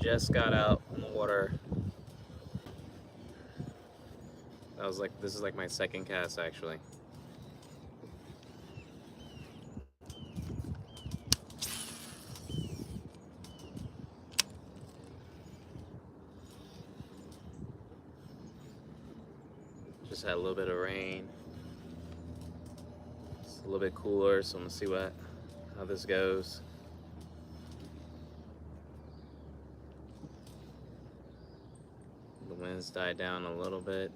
just got out on the water. This is like my second cast actually. Just had a little bit of rain. It's a little bit cooler, so I'm gonna see how this goes. The winds died down a little bit.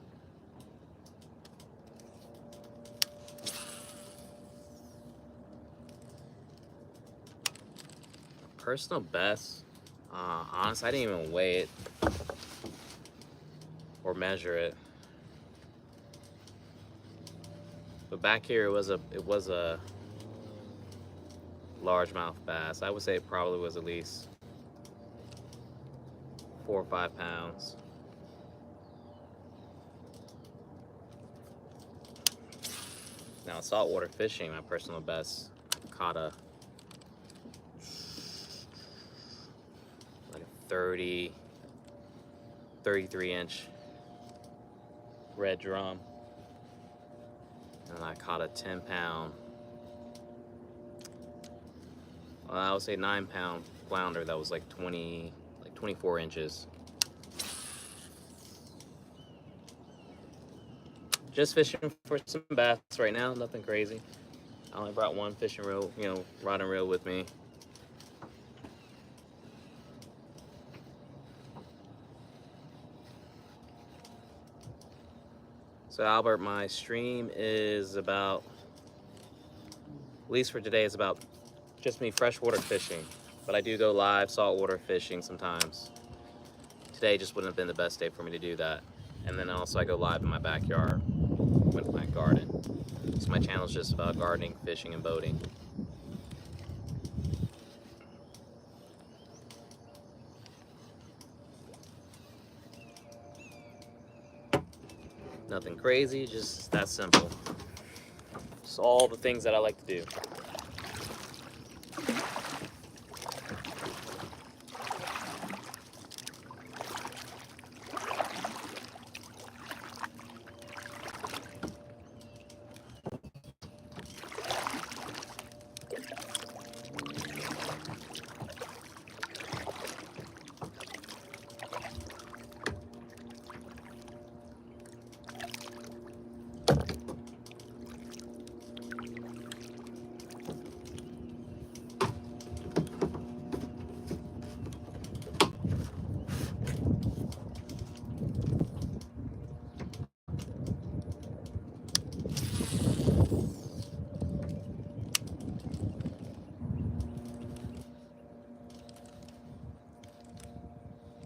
Personal best. Honestly, I didn't even weigh it or measure it. But back here, it was a largemouth bass. I would say it probably was at least 4 or 5 pounds. Now, saltwater fishing, my personal best, caught a 30, 33-inch red drum. And I caught a 10-pound, well, I would say 9-pound flounder that was like 24 inches. Just fishing for some bass right now, nothing crazy. I only brought one fishing reel, rod and reel with me. So Albert, my stream is about, at least for today, it's about just me freshwater fishing. But I do go live saltwater fishing sometimes. Today just wouldn't have been the best day for me to do that. And then also I go live in my backyard with my garden. So my channel is just about gardening, fishing, and boating. Nothing crazy, just that simple. Just all the things that I like to do.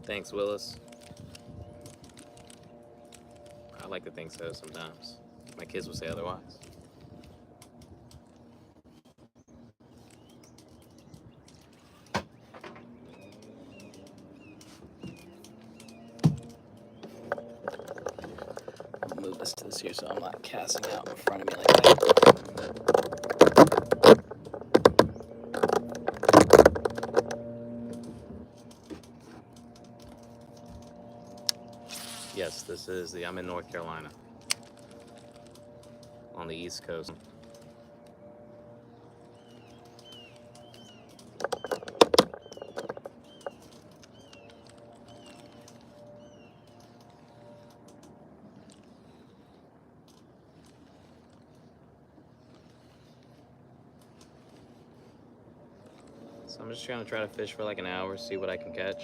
Thanks, Willis. I like to think so sometimes. My kids will say otherwise. I'll move this to this here so I'm not casting out in front of me like that. Yes, I'm in North Carolina, on the East Coast. So I'm just trying to fish for like an hour, see what I can catch.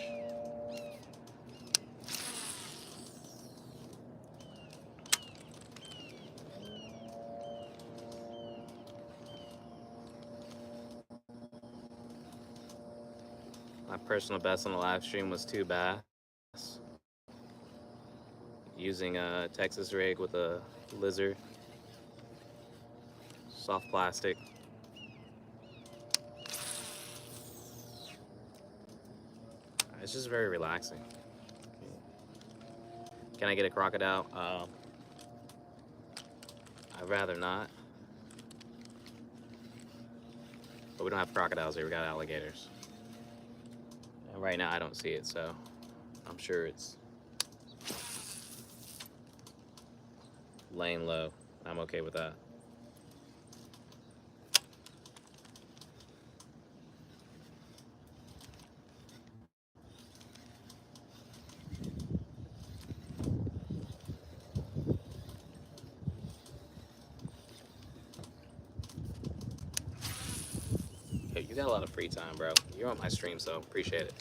My personal best on the live stream was 2 bass, using a Texas rig with a lizard, soft plastic. It's just very relaxing. Can I get a crocodile? I'd rather not. But we don't have crocodiles here, we got alligators. And right now I don't see it, so I'm sure it's laying low. I'm okay with that. Yo, you got a lot of free time, bro. You're on my stream, so appreciate it.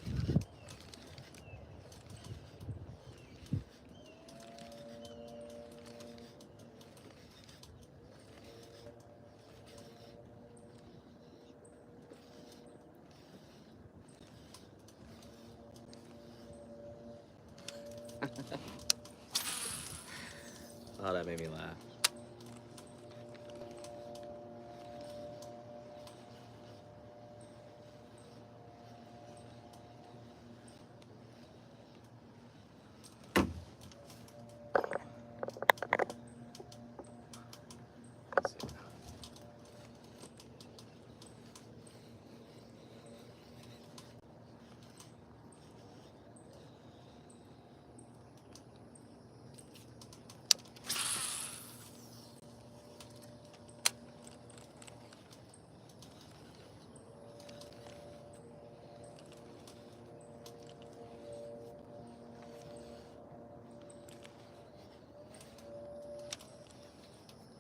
Oh, that made me laugh.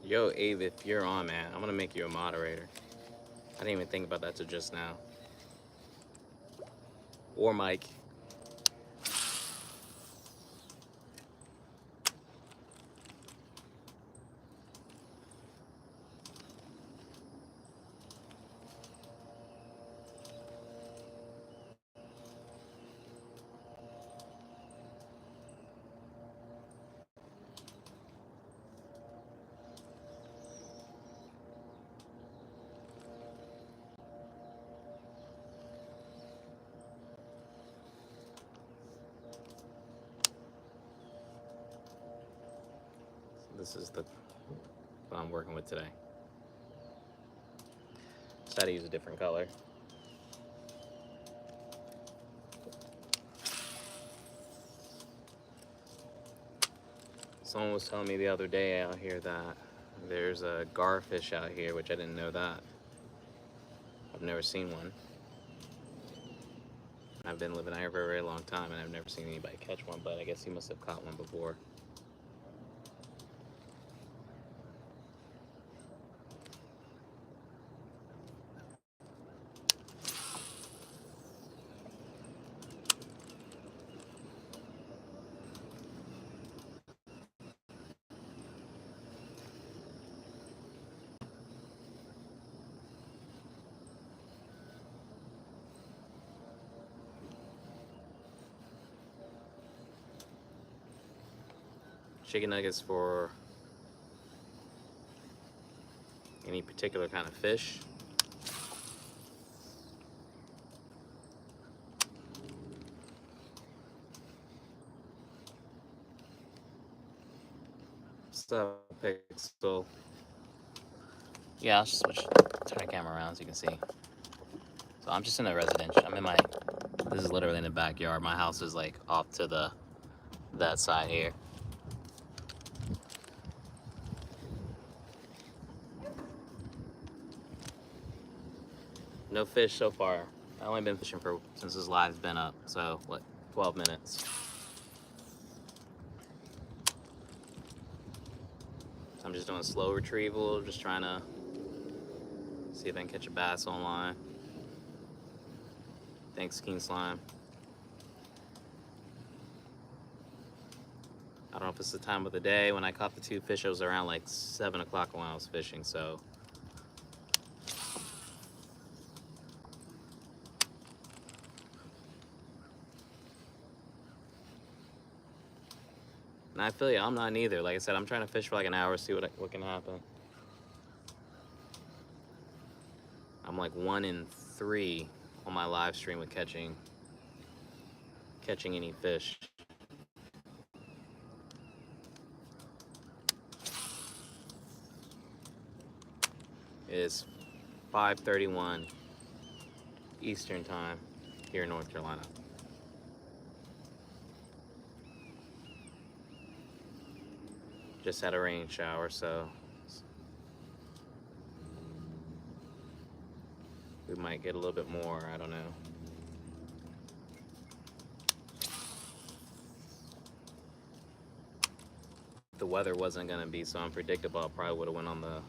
Yo, Abe, if you're on, man, I'm gonna make you a moderator. I didn't even think about that till just now. Or Mike. This is the what I'm working with today. Just had to use a different color. Someone was telling me the other day out here that there's a garfish out here, which I didn't know that. I've never seen one. I've been living out here for a very long time and I've never seen anybody catch one, but I guess he must have caught one before. Chicken nuggets for any particular kind of fish. What's up, Pixel? Yeah, I'll just turn the camera around so you can see. So I'm just in a residential. This is literally in the backyard. My house is like off to that side here. No fish so far. I've only been fishing since this live's been up, so what, 12 minutes. So I'm just doing slow retrieval, just trying to see if I can catch a bass online. Thanks, King Slime. I don't know if it's the time of the day. When I caught the two fish, it was around like 7 o'clock when I was fishing, so. And I feel you, I'm not either. Like I said, I'm trying to fish for like an hour, see what can happen. I'm like 1 in 3 on my live stream with catching any fish. It's 5:31 Eastern time here in North Carolina. Just had a rain shower, so we might get a little bit more, I don't know. If the weather wasn't gonna be so unpredictable, I probably would have went on the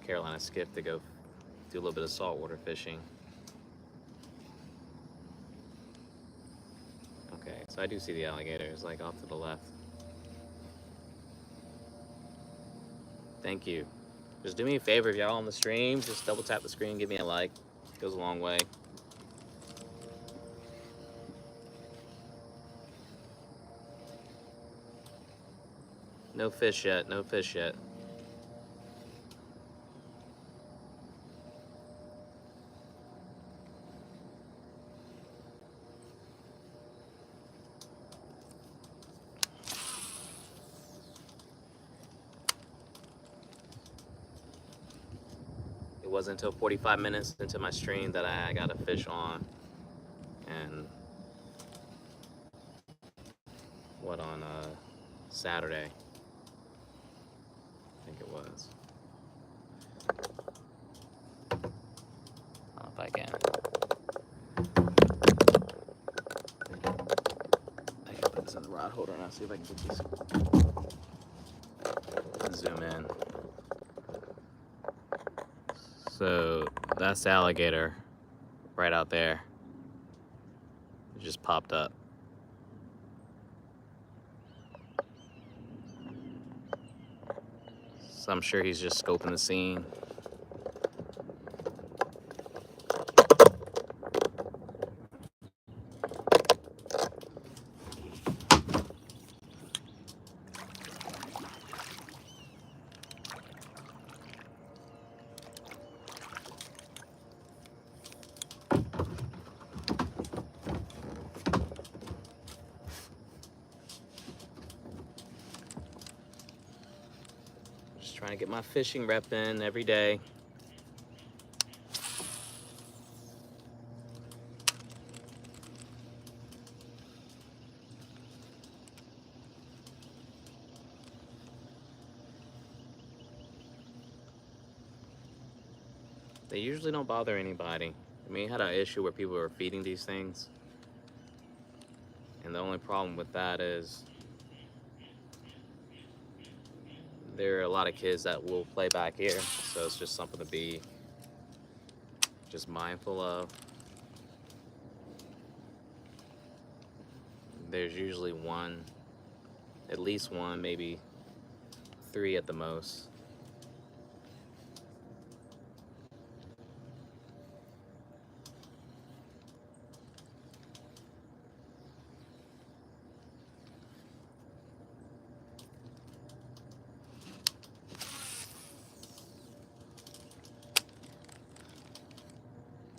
Carolina Skiff to go do a little bit of saltwater fishing. Okay, so I do see the alligators, like off to the left. Thank you. Just do me a favor, if y'all on the stream, just double tap the screen, give me a like. It goes a long way. No fish yet, no fish yet. It wasn't until 45 minutes into my stream that I got a fish on. And on Saturday, I think it was. I don't know if I can. I can put this in the rod holder and I'll see if I can get these. Zoom in. So that's the alligator right out there. It just popped up. So I'm sure he's just scoping the scene. Just trying to get my fishing rep in every day. They usually don't bother anybody. I mean, I had an issue where people were feeding these things. And the only problem with that is there are a lot of kids that will play back here. So it's just something to be just mindful of. There's usually one, at least one, maybe three at the most.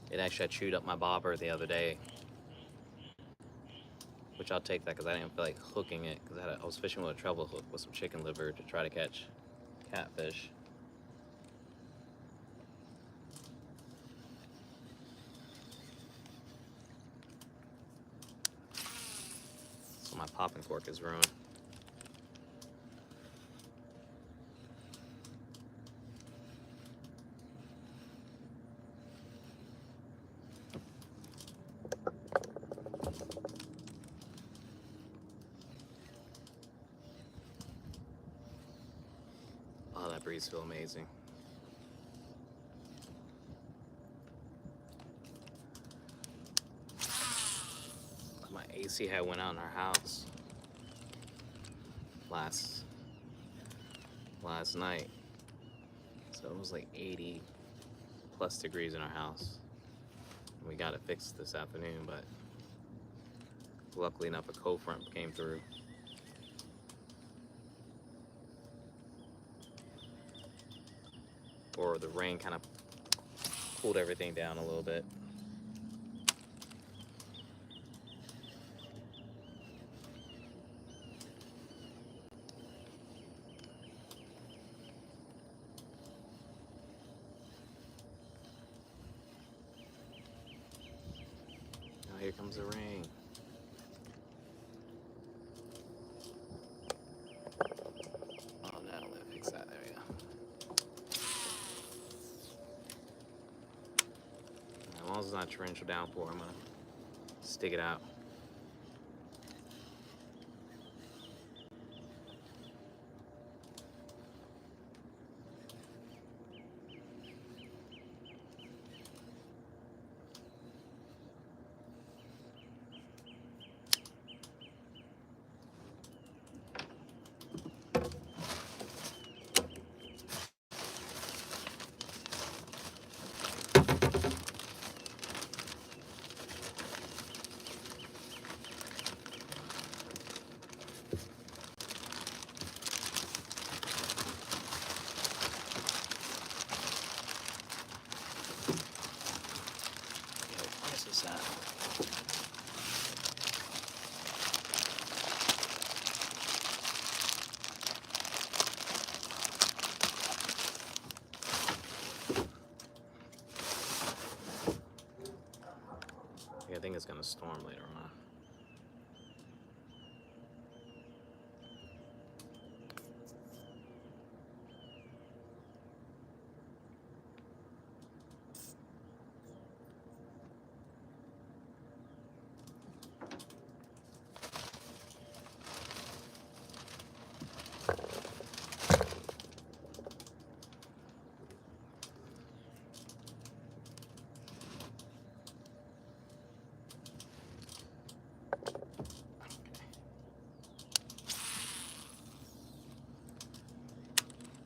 It actually chewed up my bobber the other day, which I'll take that because I didn't feel like hooking it because I was fishing with a treble hook with some chicken liver to try to catch catfish. So my popping cork is ruined. Oh, that breeze feels amazing. My AC had went out in our house last night, so it was like 80 plus degrees in our house. We got it fixed this afternoon, but luckily enough a cold front came through. Or the rain kind of cooled everything down a little bit. Now here comes the rain. torrential downpour, I'm gonna stick it out. Where's this at? I think it's gonna storm later on.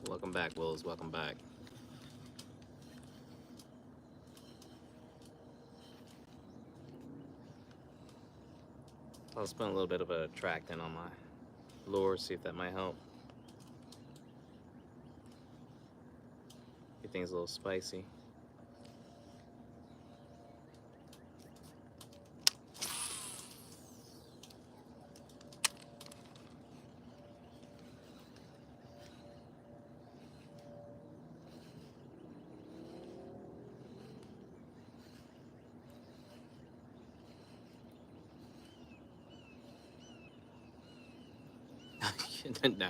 Welcome back, Wills. Welcome back. I'll spend a little bit of a attractant on my lure, see if that might help. Get things a little spicy. No.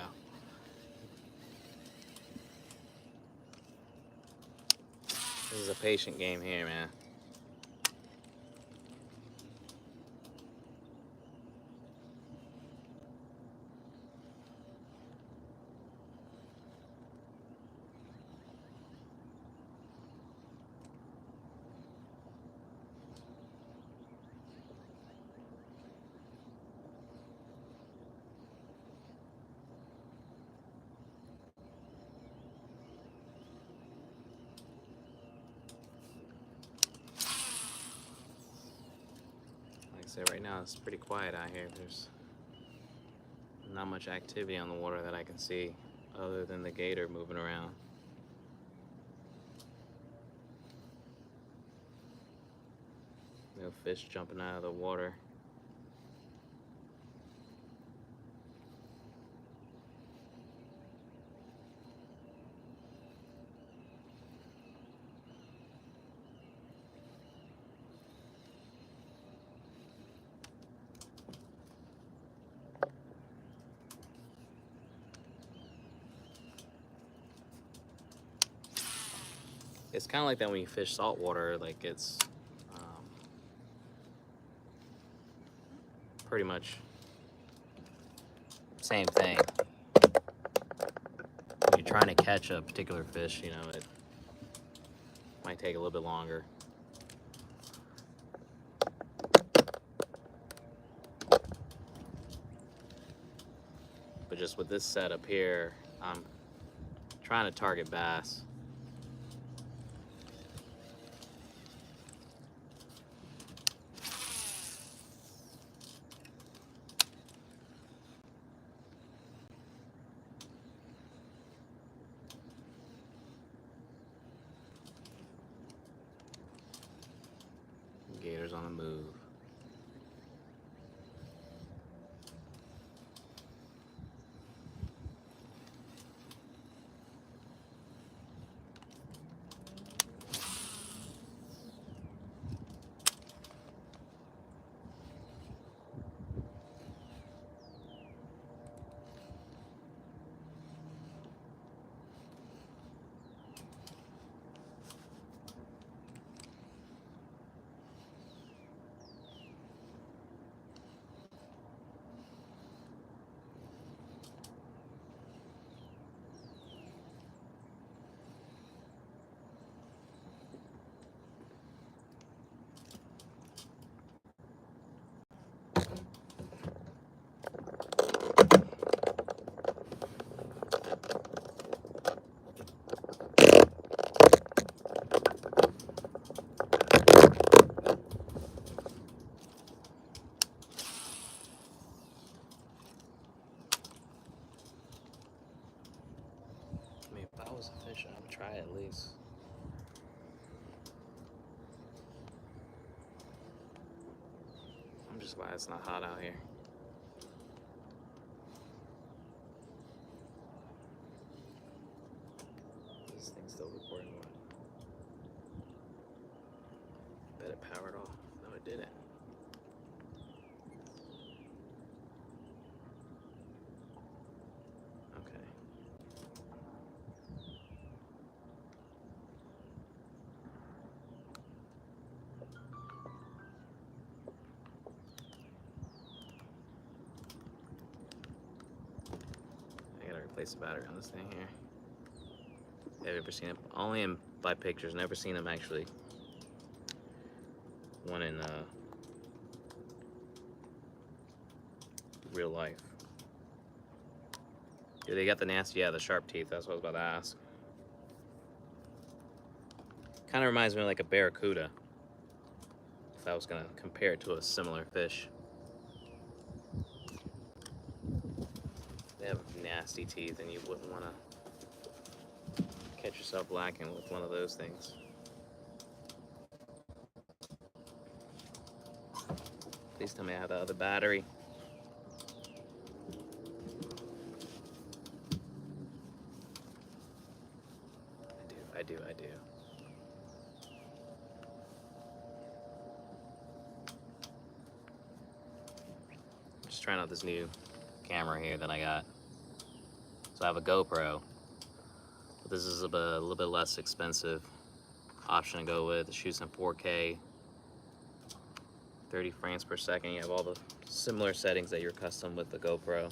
This is a patient game here, man. Like I said, right now it's pretty quiet out here. There's not much activity on the water that I can see other than the gator moving around. No fish jumping out of the water. It's kind of like that when you fish saltwater, like it's pretty much same thing. When you're trying to catch a particular fish, you know, it might take a little bit longer. But just with this setup here, I'm trying to target bass. Gators on the move. just glad it's not hot out here. This thing's still recording one. Bet it powered off. No, it didn't. Okay. I gotta replace the battery on this thing here. Have you ever seen it? Only by pictures, never seen them actually. One in real life. Yeah, they got the nasty, yeah, the sharp teeth. That's what I was about to ask. Kind of reminds me of like a barracuda. If I was gonna compare it to a similar fish. They have nasty teeth, and you wouldn't want to catch yourself lacking with one of those things. Please tell me I have the other battery. I do. Just trying out this new camera here that I got. So I have a GoPro, but this is a little bit less expensive option to go with. It shoots in 4K, 30 frames per second. You have all the similar settings that you're accustomed with the GoPro.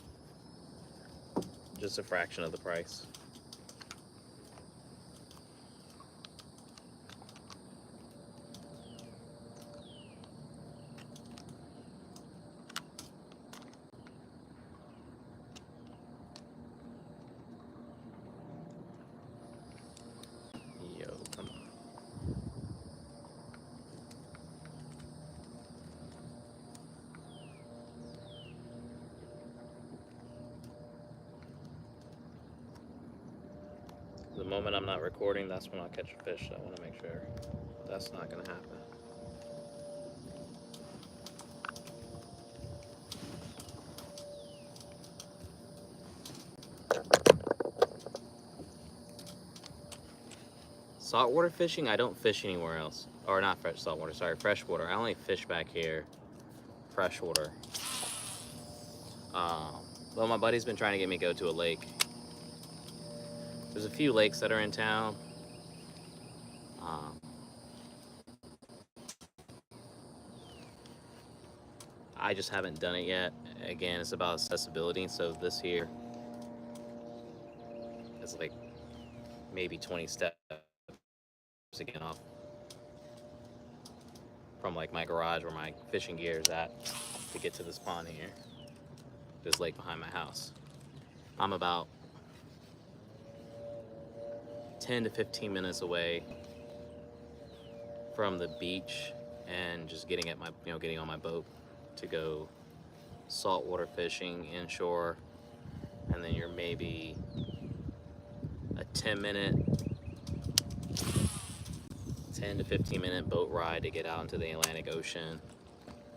Just a fraction of the price. Yo, come on. The moment I'm not recording, that's when I'll catch a fish. I want to make sure that's not going to happen. Saltwater fishing, I don't fish anywhere else. Or not fresh saltwater, sorry, freshwater. I only fish back here, freshwater. Well, my buddy's been trying to get me to go to a lake. There's a few lakes that are in town. I just haven't done it yet. Again, it's about accessibility. So this here is like maybe 20 steps again off from like my garage where my fishing gear is at to get to this pond here. This lake behind my house. I'm about 10 to 15 minutes away from the beach and just getting on my boat to go saltwater fishing inshore, and then you're maybe a 10 to 15 minute boat ride to get out into the Atlantic Ocean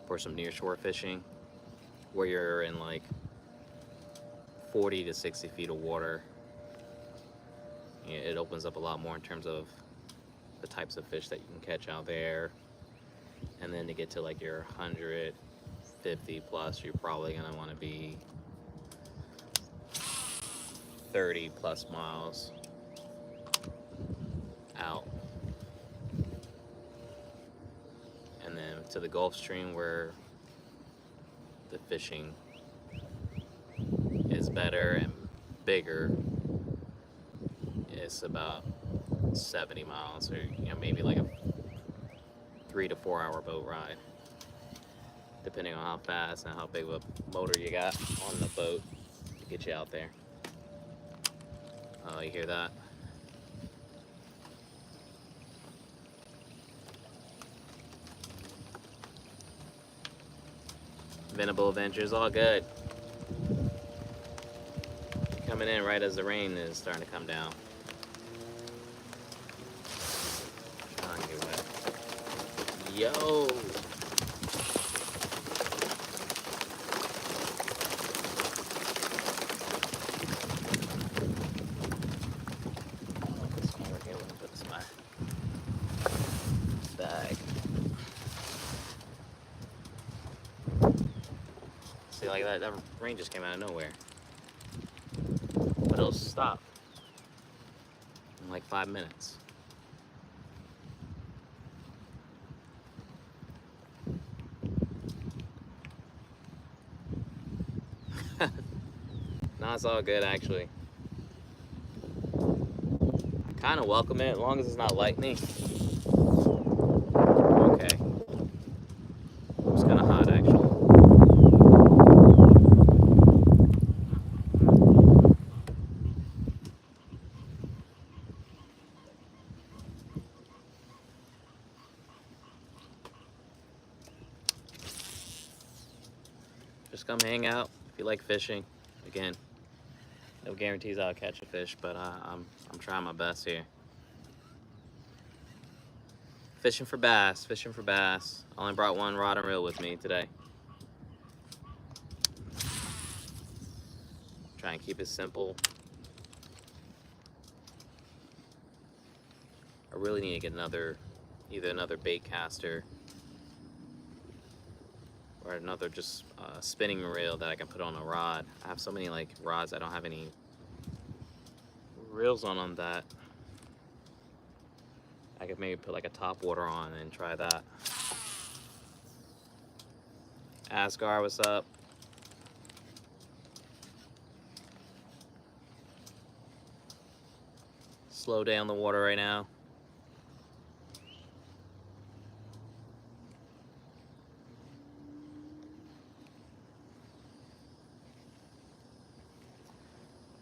for some nearshore fishing, where you're in like 40 to 60 feet of water. It opens up a lot more in terms of the types of fish that you can catch out there. And then to get to like your 150 plus, you're probably gonna want to be 30 plus miles out. And then to the Gulf Stream, where the fishing is better and bigger, it's about 70 miles, or maybe like a 3 to 4 hour boat ride, depending on how fast and how big of a motor you got on the boat to get you out there. Oh, you hear that? Venable Adventures, all good. Coming in right as the rain is starting to come down. Trying to get wet. Yo! like that rain just came out of nowhere. But it'll stop in like 5 minutes. No, it's all good actually. I kind of welcome it as long as it's not lightning. Okay. It's kind of hot actually. Just come hang out if you like fishing. Again, no guarantees I'll catch a fish, but I'm trying my best here. Fishing for bass, fishing for bass. I only brought one rod and reel with me today. Try and keep it simple. I really need to get either another bait caster or another just spinning reel that I can put on a rod. I have so many like rods I don't have any reels on them that I could maybe put like a top water on and try that. Asgar, what's up? Slow down the water right now.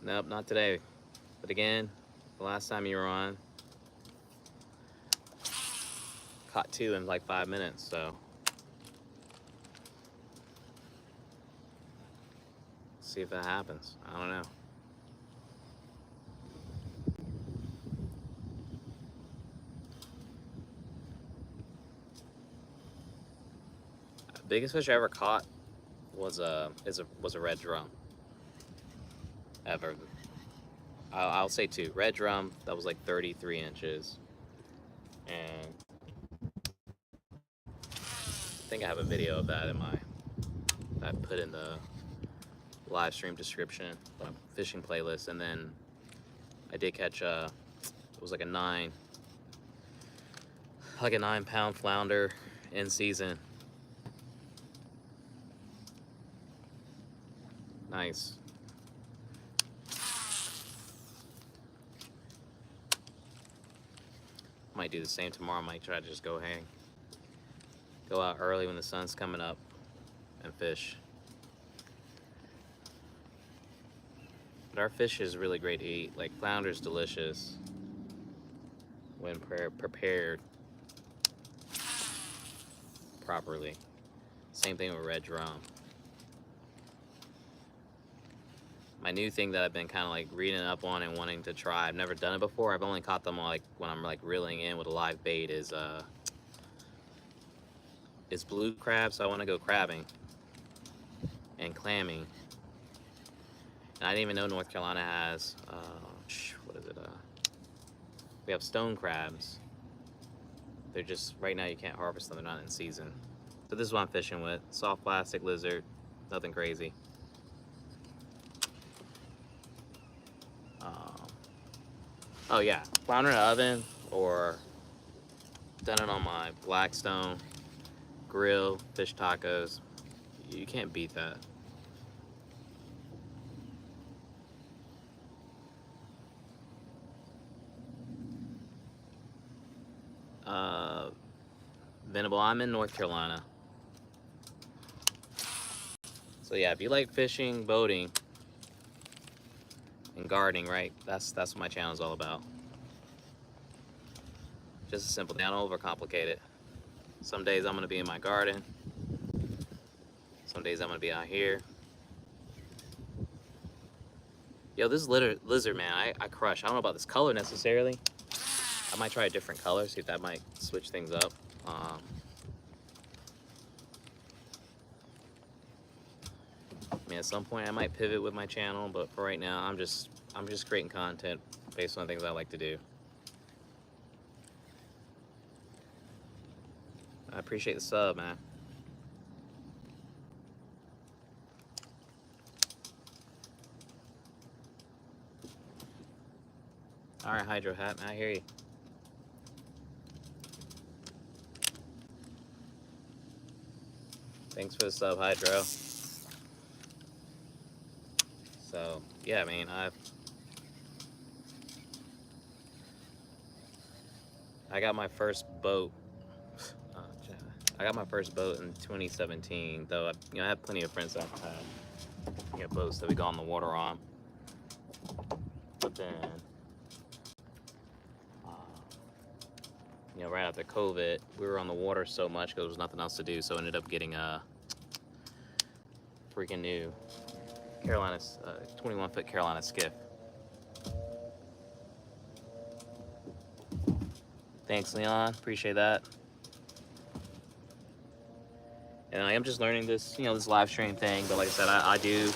Nope, not today. But again, the last time you were on, caught 2 in like 5 minutes, so. See if that happens. I don't know. Biggest fish I ever caught was a red drum. Ever. I'll say 2. Red drum, that was like 33 inches. And I think I have a video of that that I put in the live stream description, fishing playlist. And then I did catch it was like a 9-pound flounder in season. Nice. Might do the same tomorrow. Might try to just go out early when the sun's coming up and fish. But our fish is really great to eat. Like flounder's delicious when prepared properly. Same thing with red drum. My new thing that I've been kind of like reading up on and wanting to try, I've never done it before. I've only caught them like when I'm like reeling in with a live bait is blue crab. So I want to go crabbing and clamming. And I didn't even know North Carolina has what is it? We have stone crabs. They're just right now you can't harvest them. They're not in season. So this is what I'm fishing with: soft plastic lizard, nothing crazy. Oh yeah, flounder in the oven or done it on my Blackstone grill, fish tacos. You can't beat that. Venable, I'm in North Carolina. So yeah, if you like fishing, boating, and gardening, right? That's what my channel is all about. Just a simple thing. I don't overcomplicate it. Some days I'm gonna be in my garden. Some days I'm gonna be out here. Yo, this lizard, man, I crush. I don't know about this color necessarily. I might try a different color, see if that might switch things up. I mean, at some point I might pivot with my channel, but for right now, I'm just creating content based on things I like to do. I appreciate the sub, man. All right, Hydro Hat, I hear you. Thanks for the sub, Hydro. So yeah, I mean, I got my first boat. I got my first boat in 2017, though. I have plenty of friends that have boats that we go on the water on. But then, right after COVID, we were on the water so much because there was nothing else to do. So I ended up getting a freaking new 21-foot Carolina skiff. Thanks, Leon. Appreciate that. And I am just learning this, this live stream thing. But like I said, I do,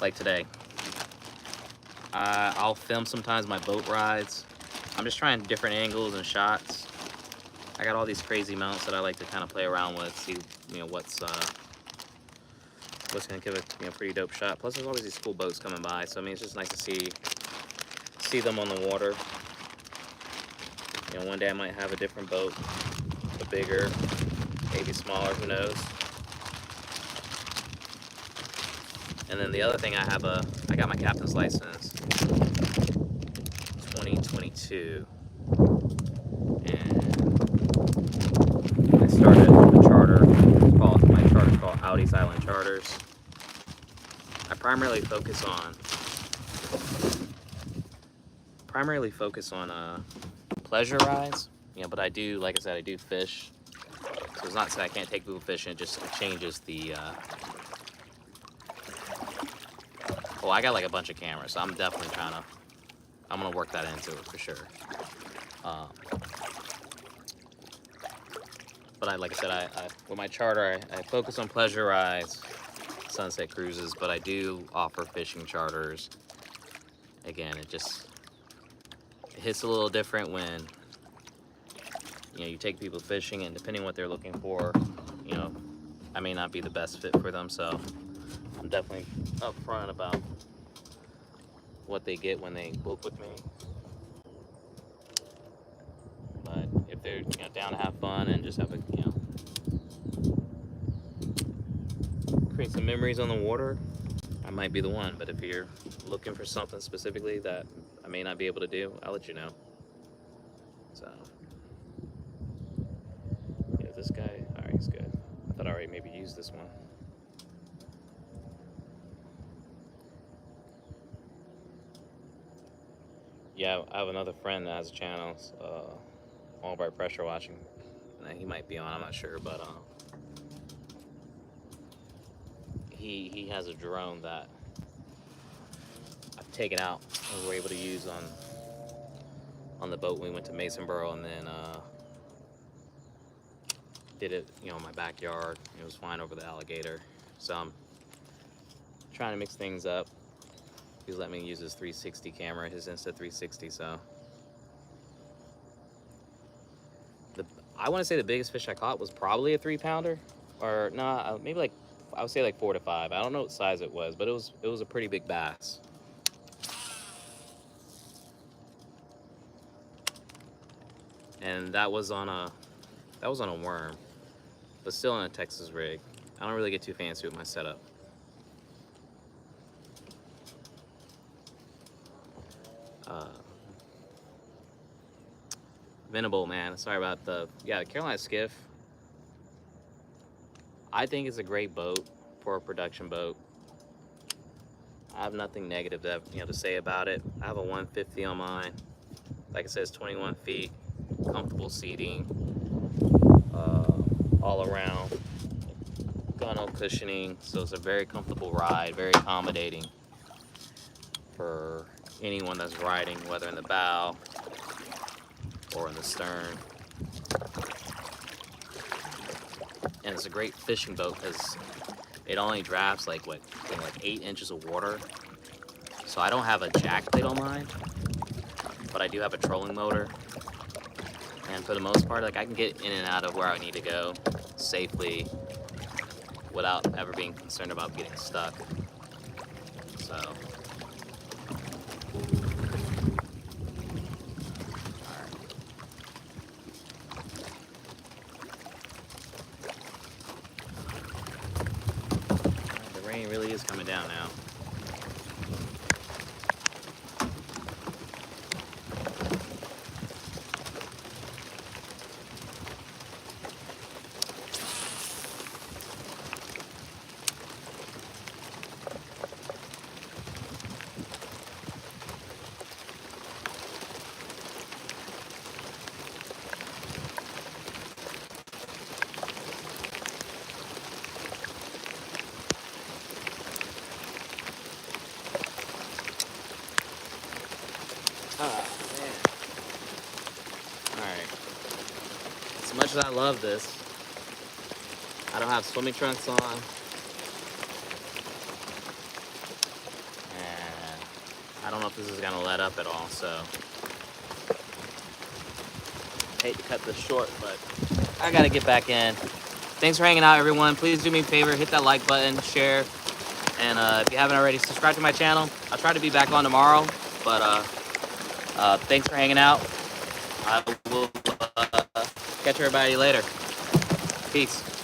like today, I'll film sometimes my boat rides. I'm just trying different angles and shots. I got all these crazy mounts that I like to kind of play around with, see, what's gonna give a pretty dope shot. Plus, there's always these cool boats coming by, so I mean, it's just nice to see them on the water. One day I might have a different boat, a bigger, maybe smaller, who knows. And then the other thing, I got my captain's license, 2022, and I started a charter. My charter is called Audi's Island Charters. I primarily focus on pleasure rides, but I do, like I said, I do fish. So it's not to say I can't take people fishing, it just changes the, well, I got like a bunch of cameras, so I'm definitely I'm gonna work that into it for sure. But like I said, with my charter, I focus on pleasure rides, sunset cruises, but I do offer fishing charters. Again, it hits a little different when, you take people fishing, and depending on what they're looking for, I may not be the best fit for them, so I'm definitely upfront about what they get when they book with me. But if they're down to have fun and just have create some memories on the water, I might be the one. But if you're looking for something specifically that I may not be able to do, I'll let you know. So this guy, all right, he's good. I thought I already maybe used this one. Yeah, I have another friend that has a channel, Albright Pressure Watching. He might be on, I'm not sure, but he has a drone that I've taken out and we're able to use on the boat when we went to Masonboro, and then did it, in my backyard. It was flying over the alligator. So I'm trying to mix things up. He's let me use his 360 camera, his Insta360. So I want to say the biggest fish I caught was probably a 3-pounder, or no, maybe like, I would say like 4 to 5. I don't know what size it was, but it was a pretty big bass. And that was on a worm, but still on a Texas rig. I don't really get too fancy with my setup. Venable, man. Sorry about the Carolina skiff. I think it's a great boat for a production boat. I have nothing negative to say about it. I have a 150 on mine. Like I said, it's 21 feet, comfortable seating, all around, gunnel cushioning. So it's a very comfortable ride, very accommodating for anyone that's riding, whether in the bow or in the stern. And it's a great fishing boat because it only drafts like 8 inches of water. So I don't have a jack plate on mine, but I do have a trolling motor. And for the most part, I can get in and out of where I need to go safely without ever being concerned about getting stuck. So rain really is coming down now. Oh, man. Alright. As much as I love this, I don't have swimming trunks on. And I don't know if this is gonna let up at all, so I hate to cut this short, but I gotta get back in. Thanks for hanging out, everyone. Please do me a favor, hit that like button, share, and if you haven't already, subscribe to my channel. I'll try to be back on tomorrow, but thanks for hanging out. I will catch everybody later. Peace.